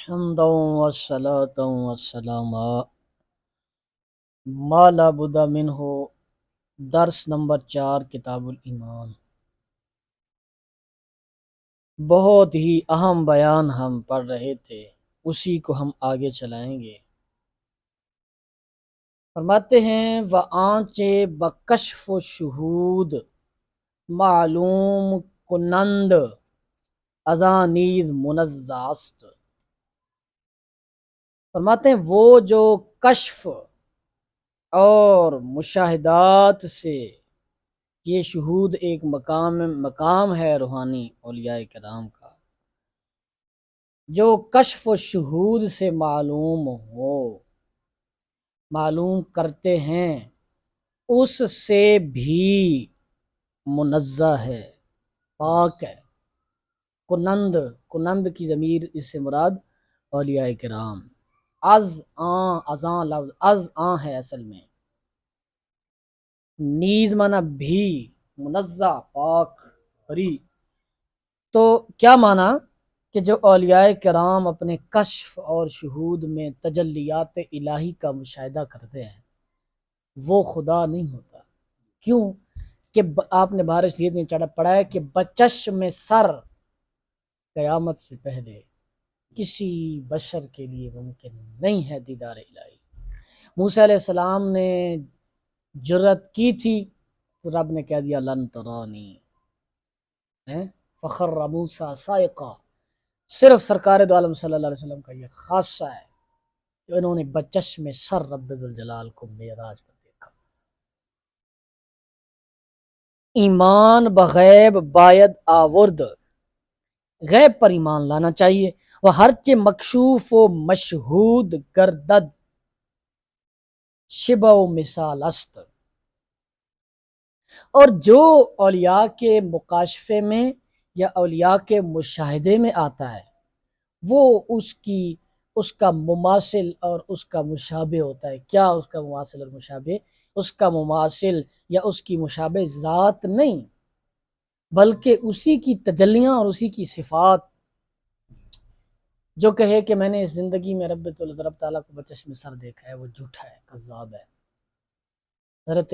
حمدا والصلاة والسلام ما لا بد منہ، درس نمبر 4 کتاب الایمان۔ بہت ہی اہم بیان ہم پڑھ رہے تھے، اسی کو ہم آگے چلائیں گے۔ فرماتے ہیں وآنچ بکشف و شہود معلوم کنند ازاں نیز منزہ است۔ فرماتے ہیں وہ جو کشف اور مشاہدات سے، یہ شہود ایک مقام ہے روحانی اولیاء کرام کا، جو کشف و شہود سے معلوم کرتے ہیں، اس سے بھی منزہ ہے، پاک ہے۔ کنند کی ضمیر اس سے مراد اولیاء کرام۔ ازاں لفظ از آن ہے اصل میں، نیز مانا بھی، منزہ پاک بری۔ تو کیا مانا کہ جو اولیاء کرام اپنے کشف اور شہود میں تجلیات الہی کا مشاہدہ کرتے ہیں، وہ خدا نہیں ہوتا۔ کیوں کہ آپ نے بارش شریعت میں پڑھا ہے کہ بچشم سر قیامت سے پہلے کسی بشر کے لیے ممکن نہیں ہے دیدار الہی۔ موسیٰ علیہ السلام نے جرت کی تھی تو رب نے کہہ دیا لن ترانی، فخر موسیٰ صائقہ۔ صرف سرکار دو عالم صلی اللہ علیہ وسلم کا یہ خاصہ ہے کہ انہوں نے بچشم سر رب ذوالجلال کو معراج پر دیکھا۔ ایمان بغیب باید آورد، غیب پر ایمان لانا چاہیے۔ وہ ہرچہ مکشوف و مشہود گردد شبہ و مثال است، اور جو اولیاء کے مکاشفے میں یا اولیاء کے مشاہدے میں آتا ہے، وہ اس کا مماثل اور اس کا مشابہ ہوتا ہے۔ کیا اس کا مماثل اور مشابہ؟ اس کا مماثل یا اس کی مشابہ ذات نہیں، بلکہ اسی کی تجلیاں اور اسی کی صفات۔ جو کہے کہ میں نے اس زندگی میں رب تعالیٰ کو بچشم سر دیکھا ہے، وہ جھوٹا ہے، کذاب ہے۔ حضرت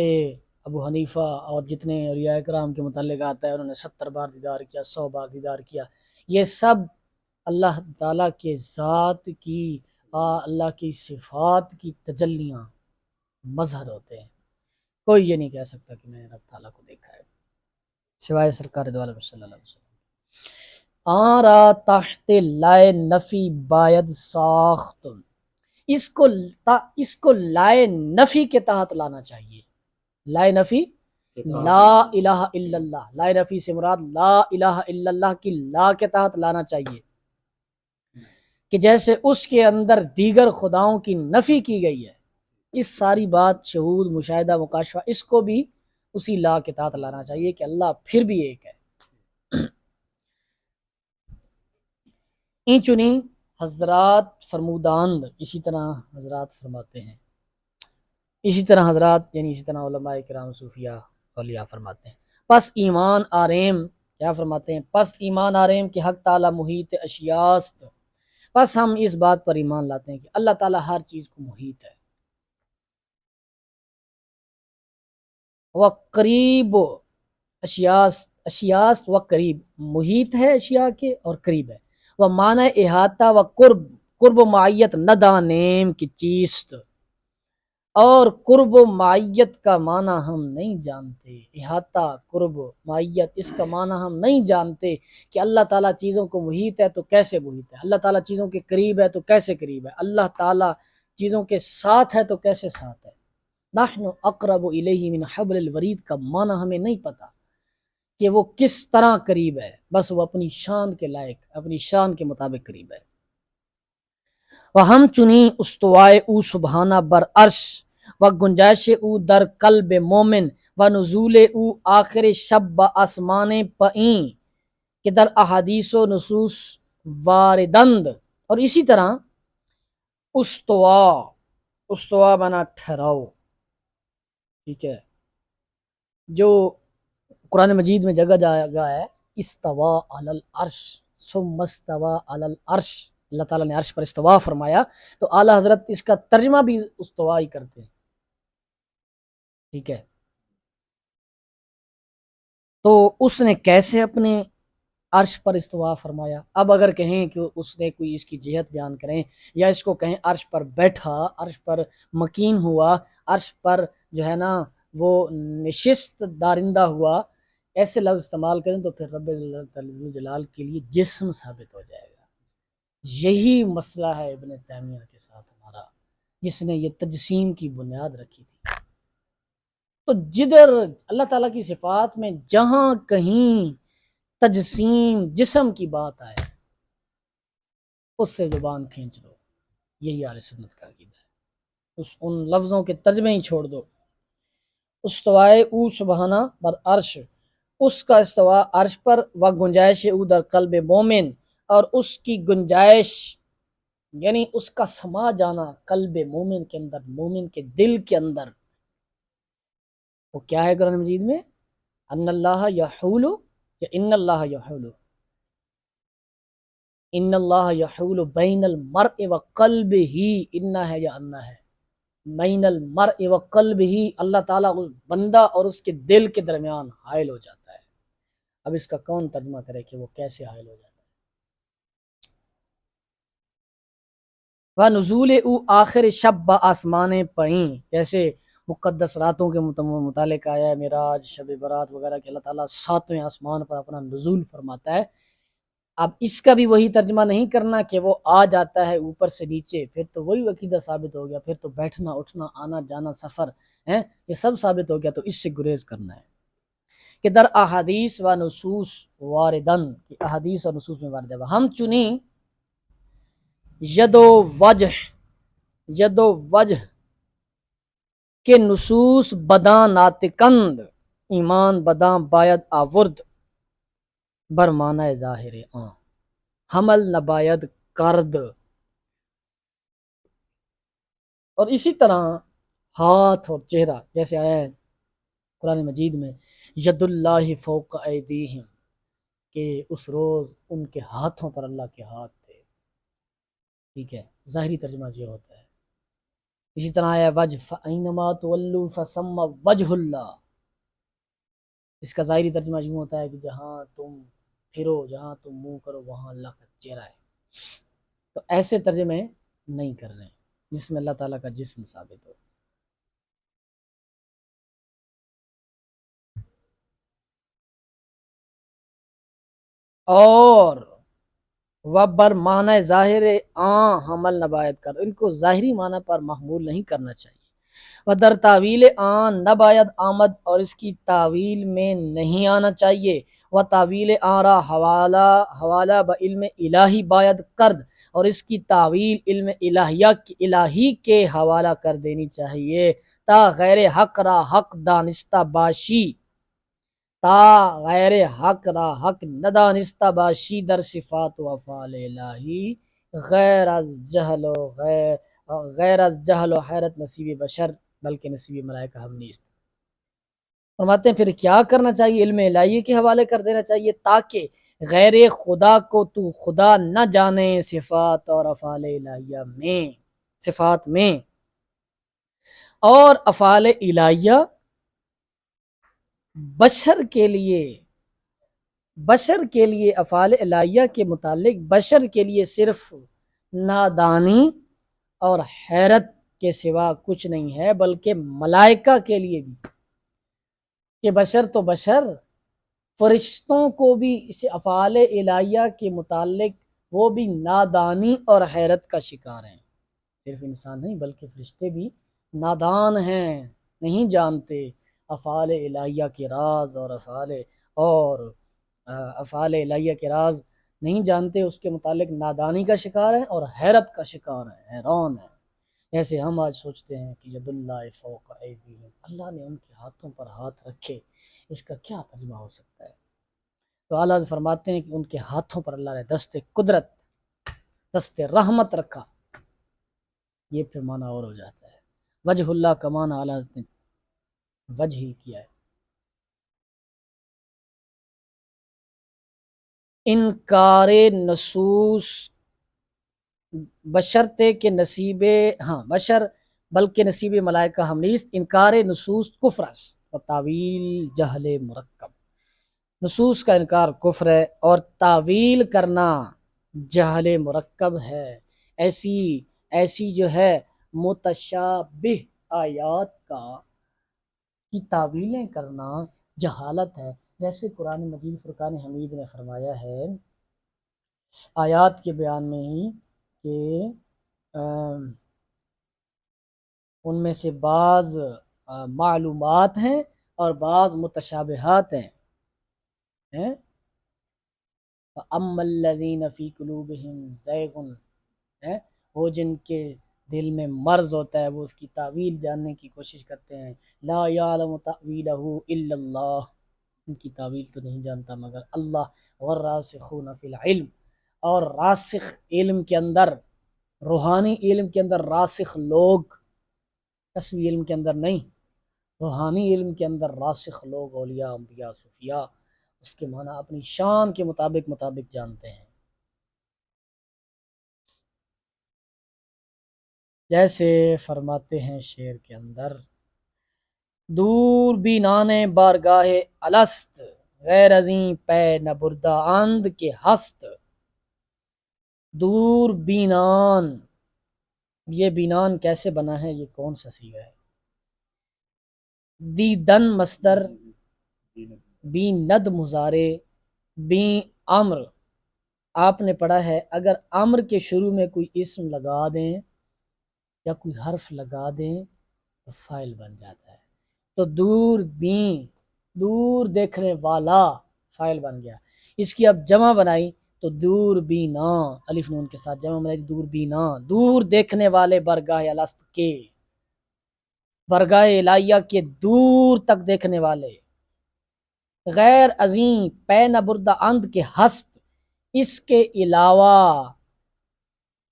ابو حنیفہ اور جتنے اولیاء کرام کے متعلق آتا ہے، انہوں نے 70 بار دیدار کیا، 100 بار دیدار کیا۔ یہ سب اللہ تعالیٰ کے ذات کی، اللہ کی صفات کی تجلیاں، مظہر ہوتے ہیں۔ کوئی یہ نہیں کہہ سکتا کہ میں نے رب تعالیٰ کو دیکھا ہے سوائے سرکار دو عالم صلی اللہ علیہ وسلم۔ آرا تحت لائے نفی باید ساخت، اس کو لائے نفی کے تحت لانا چاہیے۔ لائے نفی لا الہ الا اللہ، لائے نفی سے مراد لا الہ الا اللہ کی لا کے تحت لانا چاہیے، کہ جیسے اس کے اندر دیگر خداؤں کی نفی کی گئی ہے، اس ساری بات شہود مشاہدہ مکاشفہ، اس کو بھی اسی لا کے تحت لانا چاہیے کہ اللہ پھر بھی ایک ہے۔ این چنی حضرات فرموداند، اسی طرح حضرات فرماتے ہیں، اسی طرح حضرات یعنی اسی طرح علماء کرام صوفیاء اولیاء فرماتے ہیں۔ پس ایمان آریم، کیا فرماتے ہیں؟ پس ایمان آریم کہ حق تعالی محیط اشیاست، پس ہم اس بات پر ایمان لاتے ہیں کہ اللہ تعالی ہر چیز کو محیط ہے۔ وہ قریب اشیاست و قریب، محیط ہے اشیاء کے اور قریب ہے۔ وہ معنی احاطہ و قرب و معیت نہ دانیم کی چیست، اور قرب و معیت کا معنی ہم نہیں جانتے۔ احاطہ، قرب، معیت، اس کا معنی ہم نہیں جانتے کہ اللہ تعالیٰ چیزوں کو محیط ہے تو کیسے محیط ہے، اللہ تعالیٰ چیزوں کے قریب ہے تو کیسے قریب ہے، اللہ تعالیٰ چیزوں کے ساتھ ہے تو کیسے ساتھ ہے۔ نحن اقرب الیہ من حبل الورید کا معنی ہمیں نہیں پتا کہ وہ کس طرح قریب ہے، بس وہ اپنی شان کے لائق، اپنی شان کے مطابق قریب ہے۔ و ہم چنی استوائے او سبحانہ بر عرش، و گنجائش او در قلب مومن، و نزول او آخر شب با آسمان پئیں کہ در احادیث و نصوص واردند۔ اور اسی طرح استوا بنا ٹھہراؤ، ٹھیک ہے، جو قرآن مجید میں جگہ جگہ ہے استوا علی العرش ثم استوا علی العرش، اللہ تعالیٰ نے عرش پر استوا فرمایا تو اعلیٰ حضرت اس کا ترجمہ بھی استوا ہی کرتے ہیں، ٹھیک ہے۔ تو اس نے کیسے اپنے عرش پر استوا فرمایا؟ اب اگر کہیں کہ اس نے کوئی اس کی جہت بیان کریں یا اس کو کہیں عرش پر بیٹھا، عرش پر مکین ہوا، عرش پر جو ہے نا وہ نشست دارندہ ہوا، ایسے لفظ استعمال کریں تو پھر رب جلال کے لیے جسم ثابت ہو جائے گا۔ یہی مسئلہ ہے ابن تیمیہ کے ساتھ ہمارا، جس نے یہ تجسیم کی بنیاد رکھی تھی۔ تو جدھر اللہ تعالیٰ کی صفات میں جہاں کہیں تجسیم جسم کی بات آئے اس سے زبان کھینچ لو، یہی اہل سنت کا عقیدہ ہے۔ ان لفظوں کے ترجمے ہی چھوڑ دو۔ استوائے او سبحانہ بر عرش، اس کا استوا عرش پر، و گنجائش او در قلب مومن، اور اس کی گنجائش یعنی اس کا سما جانا قلب مومن کے اندر، مومن کے دل کے اندر، وہ کیا ہے قرآن مجید میں؟ ان اللہ یحول یا ان اللہ یحول، ان اللہ یحول بین المرء و قلب ہی، انہ ہے یا انہ ہے، بین المرء و قلب ہی، اللہ تعالیٰ اس بندہ اور اس کے دل کے درمیان حائل ہو جاتا ہے۔ اب اس کا کون ترجمہ کرے کہ وہ کیسے حائل ہو جاتا ہے؟ وہ نزول او آخر شب با آسمان پہیں، جیسے مقدس راتوں کے متعلق آیا ہے معراج، شب برات وغیرہ کہ اللہ تعالیٰ ساتویں آسمان پر اپنا نزول فرماتا ہے۔ اب اس کا بھی وہی ترجمہ نہیں کرنا کہ وہ آ جاتا ہے اوپر سے نیچے، پھر تو وہی عقیدہ ثابت ہو گیا، پھر تو بیٹھنا اٹھنا آنا جانا سفر ہے یہ سب ثابت ہو گیا، تو اس سے گریز کرنا ہے کہ در احادیث و نصوص واردن، کہ احادیث اور نصوص میں وارد ہے۔ ہم چنیں ید و وجہ کے نصوص بداں ناتکند، ایمان بداں باید آورد، بر معنی ظاہر آن حمل نباید کرد۔ اور اسی طرح ہاتھ اور چہرہ، جیسے آیا ہے قرآن مجید میں ید اللہ فوق ایدیہم، کہ اس روز ان کے ہاتھوں پر اللہ کے ہاتھ تھے، ٹھیک ہے، ظاہری ترجمہ یہ ہوتا ہے۔ اسی طرح آیا وجہ فَإِنَّمَا تُوَلُّوا فَثَمَّ وَجْهُ اللَّهِ، اس کا ظاہری ترجمہ یوں ہوتا ہے کہ جہاں تم پھرو، جہاں تم منہ کرو وہاں اللہ کا چہرہ ہے۔ تو ایسے ترجمے نہیں کر رہے ہیں جس میں اللہ تعالیٰ کا جسم ثابت ہو۔ اور و بر معنی ظاہر حمل نبایت کر، ان کو ظاہری معنی پر محمول نہیں کرنا چاہیے۔ و در تعویل نباید آمد، اور اس کی تعویل میں نہیں آنا چاہیے۔ و تعویل را حوالہ با علم الہی باید کرد، اور اس کی تعویل علم الہی کے حوالہ کر دینی چاہیے، تا غیر حق را حق دانستہ باشی، تا غیر حق را حق ندانستہ باشی در صفات و افعال الہی، غیر از جہل و حیرت نصیب بشر، بلکہ نصیب ملائکہ ہم نیست۔ فرماتے ہیں پھر کیا کرنا چاہیے؟ علم الہی کے حوالے کر دینا چاہیے تاکہ غیر خدا کو تو خدا نہ جانے صفات اور افعال الہیہ میں، صفات میں اور افعال الہیہ بشر کے لیے افعال الہیہ کے متعلق بشر کے لیے صرف نادانی اور حیرت کے سوا کچھ نہیں ہے، بلکہ ملائکہ کے لیے بھی، کہ بشر تو بشر، فرشتوں کو بھی اس افعال الہیہ کے متعلق وہ بھی نادانی اور حیرت کا شکار ہیں۔ صرف انسان نہیں بلکہ فرشتے بھی نادان ہیں، نہیں جانتے افعال الہیہ کے راز، اور افعال الہیہ کے راز نہیں جانتے، اس کے متعلق نادانی کا شکار ہیں اور حیرت کا شکار ہیں، حیران ہیں۔ جیسے ہم آج سوچتے ہیں کہ ید اللہ فوق ایدیہم، اللہ نے ان کے ہاتھوں پر ہاتھ رکھے، اس کا کیا ترجمہ ہو سکتا ہے؟ تو اعلیٰ فرماتے ہیں کہ ان کے ہاتھوں پر اللہ نے دست قدرت، دست رحمت رکھا، یہ پھر معنی اور ہو جاتا ہے۔ وجہ اللہ کا معنی اعلیٰ نے وجہ ہی کیا ہے۔ انکار نصوص بشرطے کہ نصیب ہاں بشر بلکہ نصیب ملائکہ ہم نیست، انکار نصوص کفر است و تعویل جہل مرکب، نصوص کا انکار کفر ہے اور تعویل کرنا جہل مرکب ہے۔ ایسی ایسی جو ہے متشابہ آیات کی تعویلیں کرنا جہالت ہے، جیسے قرآن مجید فرقان حمید نے فرمایا ہے آیات کے بیان میں ہی کہ ان میں سے بعض معلومات ہیں اور بعض متشابہات ہیں۔ فَأَمَّا الَّذِينَ فِي قُلُوبِهِمْ زَيْغٌ، وہ جن کے دل میں مرض ہوتا ہے وہ اس کی تعویل جاننے کی کوشش کرتے ہیں، لا یعلم تأویلہ الا اللہ، ان کی تعویل تو نہیں جانتا مگر اللہ، والراسخون فی العلم، اور راسخ علم کے اندر، روحانی علم کے اندر راسخ لوگ، کسبی علم کے اندر نہیں، روحانی علم کے اندر راسخ لوگ، اولیاء انبیاء صوفیاء، اس کے معنی اپنی شان کے مطابق جانتے ہیں۔ جیسے فرماتے ہیں شعر کے اندر، دور بینان بارگاہ الست، غیر ازیں پے نہ بردہ اند کے ہست۔ دور بینان، یہ بینان کیسے بنا ہے، یہ کون سا صیغہ ہے؟ دیدن مصدر، بی ند مضارع، بی امر۔ آپ نے پڑھا ہے اگر امر کے شروع میں کوئی اسم لگا دیں یا کوئی حرف لگا دیں تو فاعل بن جاتا ہے، تو دور بین، دور دیکھنے والا فاعل بن گیا۔ اس کی اب جمع بنائی تو دور بینا، الف نون کے ساتھ جمع بنائی دور بینا، دور دیکھنے والے برگاہ الست کے، برگاہ الہیہ کے دور تک دیکھنے والے، غیر عظیم پے نہ بردہ اند کے ہست، اس کے علاوہ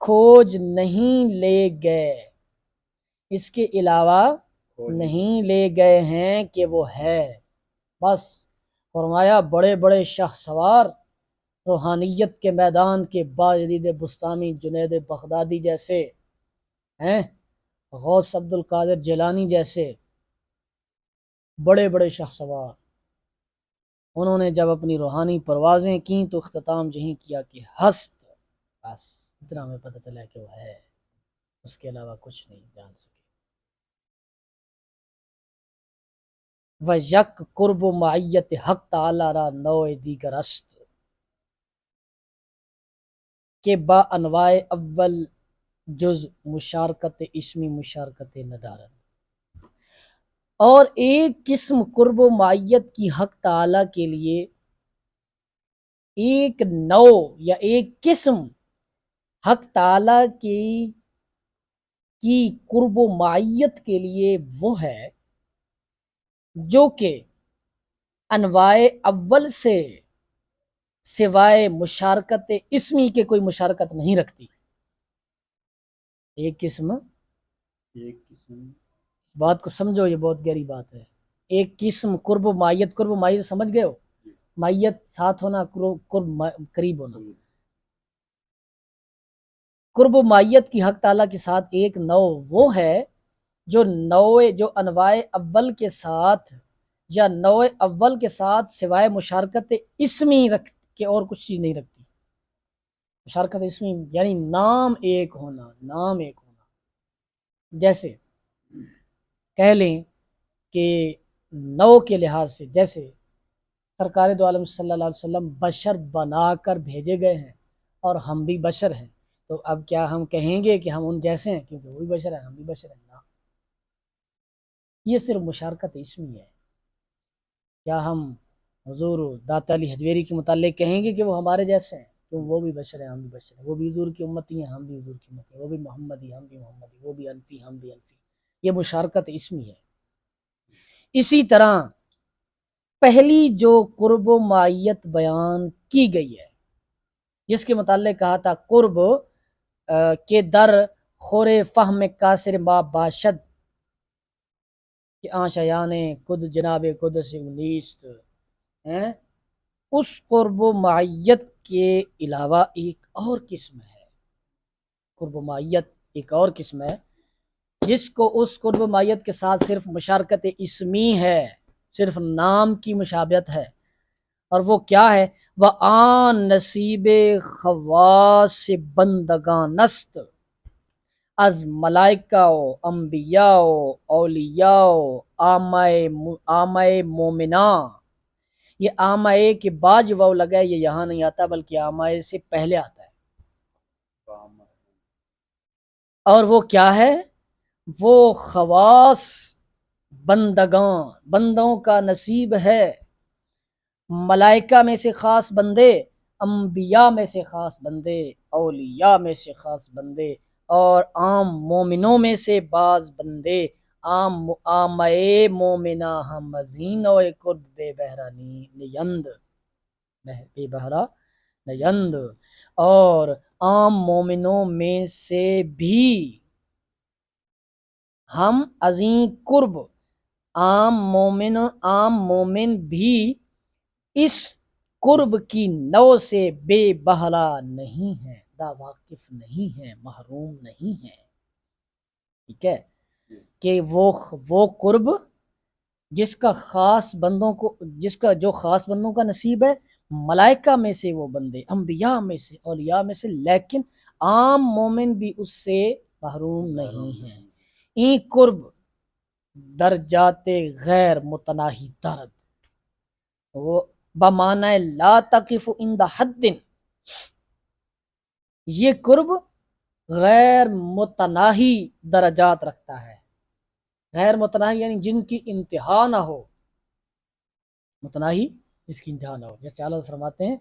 کھوج نہیں لے گئے، اس کے علاوہ نہیں لے گئے ہیں کہ وہ ہے۔ بس فرمایا بڑے بڑے شاہ سوار روحانیت کے میدان کے باجدید بستانی، جنید بغدادی جیسے ہیں، غوث عبد القادر جیلانی جیسے بڑے بڑے شاہ سوار، انہوں نے جب اپنی روحانی پروازیں کیں تو اختتام یہی کیا کہ ہست، بس اتنا ہمیں پتہ چلا کہ وہ ہے، اس کے علاوہ کچھ نہیں جان سکے۔ و یک قرب و معیت حق تعالی را نوع دیگر است کہ با انواع اول جز مشارکت اسمی مشارکت ندارت، اور ایک قسم قرب و معیت کی حق تعالی کے لیے، ایک نوع یا ایک قسم حق تعالی کی قرب و معیت کے لیے وہ ہے جو کہ انواع اول سے سوائے مشارکت اسمی کے کوئی مشارکت نہیں رکھتی۔ ایک قسم بات کو سمجھو، یہ بہت گہری بات ہے۔ ایک قسم قرب و معیت سمجھ گئے ہو، معیت ساتھ ہونا، قرب قریب ہونا، قرب و معیت کی حق تعالیٰ کے ساتھ ایک نوع وہ ہے جو انواع اول کے ساتھ یا نوع اول کے ساتھ سوائے مشارکت اسمی رکھ کے اور کچھ چیز نہیں رکھتی۔ مشارکت اسمی یعنی نام ایک ہونا، جیسے کہہ لیں کہ نوع کے لحاظ سے، جیسے سرکار دو عالم صلی اللہ علیہ وسلم بشر بنا کر بھیجے گئے ہیں اور ہم بھی بشر ہیں، تو اب کیا ہم کہیں گے کہ ہم ان جیسے ہیں کیونکہ وہ بھی بشر ہیں ہم بھی بشر ہیں؟ نہ، یہ صرف مشارکت اسمی ہے۔ کیا ہم حضور داتا علی حجویری کے متعلق کہیں گے کہ وہ ہمارے جیسے ہیں؟ کیوں وہ بھی بشر ہیں ہم بھی بشر ہیں، وہ بھی حضور کی امتی ہیں ہم بھی حضور کی امتی ہیں، وہ بھی محمدی ہم بھی محمدی، وہ بھی انفی ہم بھی انفی، یہ مشارکت اسمی ہے۔ اسی طرح پہلی جو قرب و معیت بیان کی گئی ہے جس کے متعلق کہا تھا قرب کے در خور فہم کاسر ما باشد کہ آشیان خود جناب قدس نیست، اس قرب و معیت کے علاوہ ایک اور قسم ہے قرب و معیت ایک اور قسم ہے جس کو اس قرب و معیت کے ساتھ صرف مشارکت اسمی ہے، صرف نام کی مشابہت ہے، اور وہ کیا ہے؟ وہ آن نصیب خواص بندگان است از ملائکہ و انبیاء و اولیاء و عامہ مومناں. یہ عامہ کے بعد واو لگا ہے، یہ یہاں نہیں آتا بلکہ عامہ سے پہلے آتا ہے. اور وہ کیا ہے؟ وہ خواص بندگان، بندوں کا نصیب ہے، ملائکہ میں سے خاص بندے، انبیاء میں سے خاص بندے، اولیاء میں سے خاص بندے، اور عام مومنوں میں سے بعض بندے. عامہ مومنہ ہم مزین و قرب بے بہرانی نیند، بے بہرا نیند، اور عام مومنوں میں سے بھی ہم عظیم قرب، عام مومن بھی اس قرب کی نو سے بے بہرا نہیں ہے، دا واقف نہیں ہے، محروم نہیں ہے. ٹھیک ہے کہ وہ قرب جس کا خاص بندوں کو، جس کا جو خاص بندوں کا نصیب ہے، ملائکہ میں سے وہ بندے، انبیاء میں سے، اولیاء میں سے، لیکن عام مومن بھی اس سے محروم نہیں ہیں. این قرب درجات غیر متناہی درد، وہ بمعنی لا تقف عند حد، یہ قرب غیر متناہی درجات رکھتا ہے. غیر متناہی یعنی جن کی انتہا نہ ہو، متناہی جس کی انتہا نہ ہو. جیسے اللہ فرماتے ہیں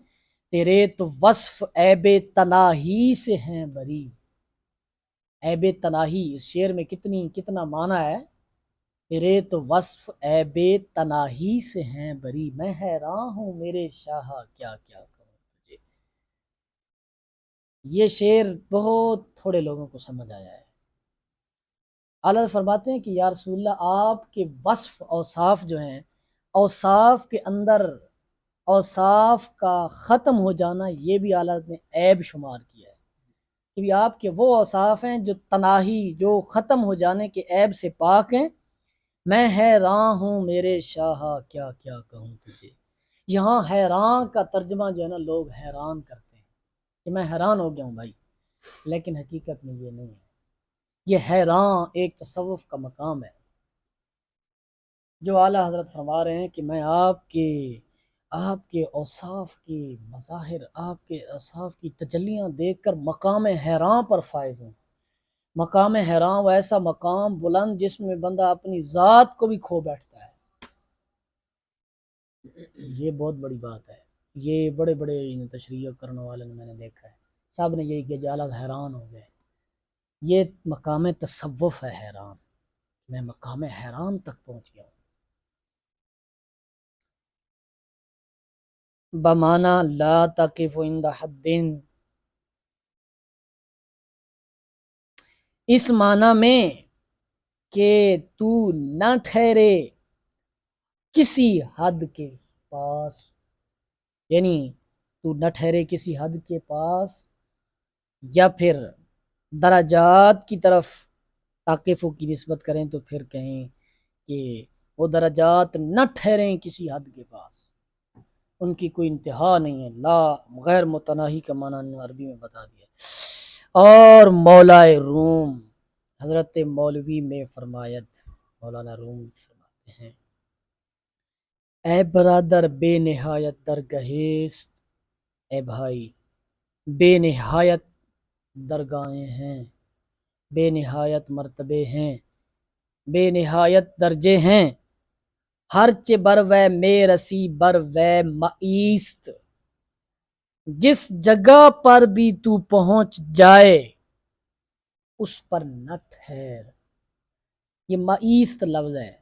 تیرے تو وصف عیب تناہی سے ہیں بری. عیب تناہی اس شعر میں کتنا معنی ہے. تیرے تو وصف عیب تناہی سے ہیں بری، میں حیران ہوں میرے شاہ کیا کیا کروں تجھے. یہ شعر بہت تھوڑے لوگوں کو سمجھ آیا ہے. اللہ فرماتے ہیں کہ یا رسول اللہ آپ کے وصف اوصاف جو ہیں، اوصاف کے اندر اوصاف کا ختم ہو جانا یہ بھی اللہ نے عیب شمار کیا ہے. کہ آپ کے وہ اوصاف ہیں جو تناہی، جو ختم ہو جانے کے عیب سے پاک ہیں. میں حیران ہوں میرے شاہ کیا کیا کہوں تجھے. یہاں حیران کا ترجمہ جو ہے نا لوگ حیران کرتے ہیں کہ میں حیران ہو گیا ہوں بھائی، لیکن حقیقت میں یہ نہیں ہے. یہ حیران ایک تصوف کا مقام ہے جو اعلیٰ حضرت فرما رہے ہیں کہ میں آپ کے اوصاف کی مظاہر، آپ کے اوصاف کی تجلیاں دیکھ کر مقام حیران پر فائز ہوں. مقام حیران وہ ایسا مقام بلند جس میں بندہ اپنی ذات کو بھی کھو بیٹھتا ہے. یہ بہت بڑی بات ہے. یہ بڑے بڑے تشریح کرنے والے میں نے دیکھا ہے، سب نے یہی کیا جالت حیران ہو گئے. یہ مقام تصوف ہے حیران، میں مقام حیران تک پہنچ گیا ہوں. بمانا لا تقف عند حد، اس معنی میں کہ تو نہ ٹھہرے کسی حد کے پاس، یعنی تو نہ ٹھہرے کسی حد کے پاس، یا پھر درجات کی طرف تاقفوں کی نسبت کریں تو پھر کہیں کہ وہ درجات نہ ٹھہریں کسی حد کے پاس، ان کی کوئی انتہا نہیں ہے. لا غیر متناہی کا معنی عربی میں بتا دیا. اور مولائے روم حضرت مولوی میں فرمایت، مولانا روم فرماتے ہیں اے برادر بے نہایت درگہست، اے بھائی بے نہایت درگاہیں ہیں، بے نہایت مرتبے ہیں، بے نہایت درجے ہیں. ہر چے بر وے میں رسی بر وے مئیست، جس جگہ پر بھی تو پہنچ جائے اس پر نہ ٹھہر. یہ مئیست لفظ ہے،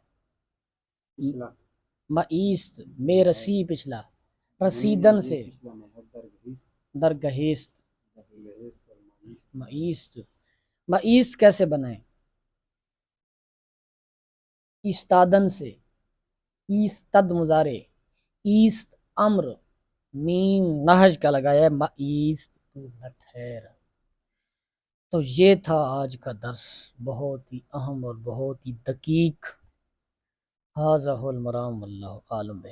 مئیست میں رسی پچھلا، رسیدن سے درگہست. مئیست، مئیست کیسے بنائیں؟ ایستادن سے، ایستد مضارع، ایست امر، میم نہج کا لگایا ہے، مئیست تو نہ ٹھہر. تو یہ تھا آج کا درس، بہت ہی اہم اور بہت ہی دقیق۔ ھذا ھو المرام واللہ عالم بہ۔